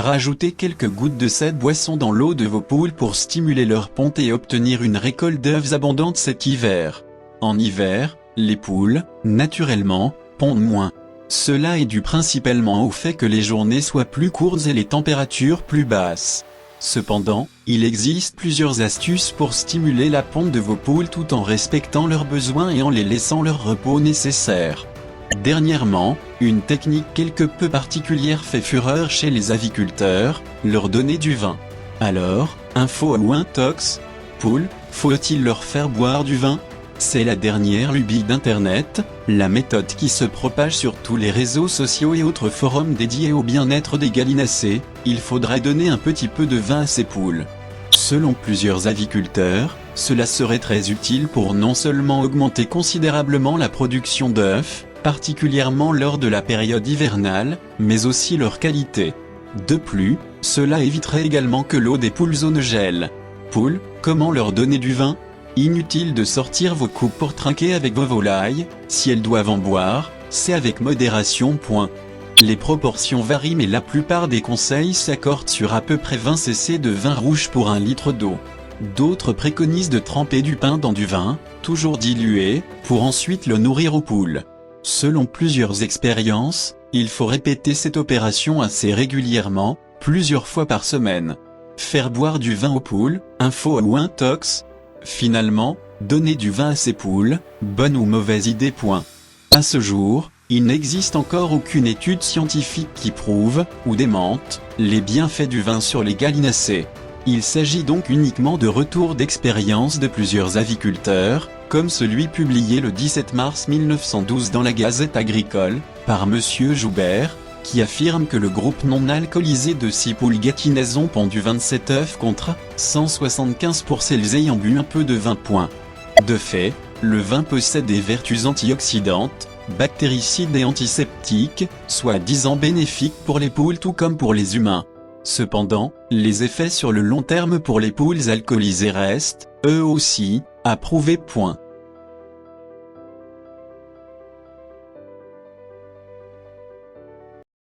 Rajoutez quelques gouttes de cette boisson dans l'eau de vos poules pour stimuler leur ponte et obtenir une récolte d'œufs abondante cet hiver. En hiver, les poules, naturellement, pondent moins. Cela est dû principalement au fait que les journées soient plus courtes et les températures plus basses. Cependant, il existe plusieurs astuces pour stimuler la ponte de vos poules tout en respectant leurs besoins et en les laissant leur repos nécessaire. Dernièrement, une technique quelque peu particulière fait fureur chez les aviculteurs, leur donner du vin. Alors, info ou intox, poules, faut-il leur faire boire du vin? C'est la dernière lubie d'internet, la méthode qui se propage sur tous les réseaux sociaux et autres forums dédiés au bien-être des gallinacés. Il faudrait donner un petit peu de vin à ces poules. Selon plusieurs aviculteurs, cela serait très utile pour non seulement augmenter considérablement la production d'œufs, particulièrement lors de la période hivernale, mais aussi leur qualité. De plus, cela éviterait également que l'eau des poules ne gèle. Poules, comment leur donner du vin? Inutile de sortir vos coupes pour trinquer avec vos volailles, si elles doivent en boire, c'est avec modération. Les proportions varient mais la plupart des conseils s'accordent sur à peu près 20 cc de vin rouge pour 1 litre d'eau. D'autres préconisent de tremper du pain dans du vin, toujours dilué, pour ensuite le nourrir aux poules. Selon plusieurs expériences, il faut répéter cette opération assez régulièrement, plusieurs fois par semaine. Faire boire du vin aux poules, info ou intox. Finalement, donner du vin à ses poules, bonne ou mauvaise idée? À ce jour, il n'existe encore aucune étude scientifique qui prouve, ou démente, les bienfaits du vin sur les gallinacés. Il s'agit donc uniquement de retours d'expérience de plusieurs aviculteurs, comme celui publié le 17 mars 1912 dans la Gazette agricole, par Monsieur Joubert, qui affirme que le groupe non alcoolisé de 6 poules gâtinaises ont pondu 27 œufs contre 175 pour celles ayant bu un peu de vin. De fait, le vin possède des vertus antioxydantes, bactéricides et antiseptiques, soi-disant bénéfiques pour les poules tout comme pour les humains. Cependant, les effets sur le long terme pour les poules alcoolisées restent, eux aussi, à prouver.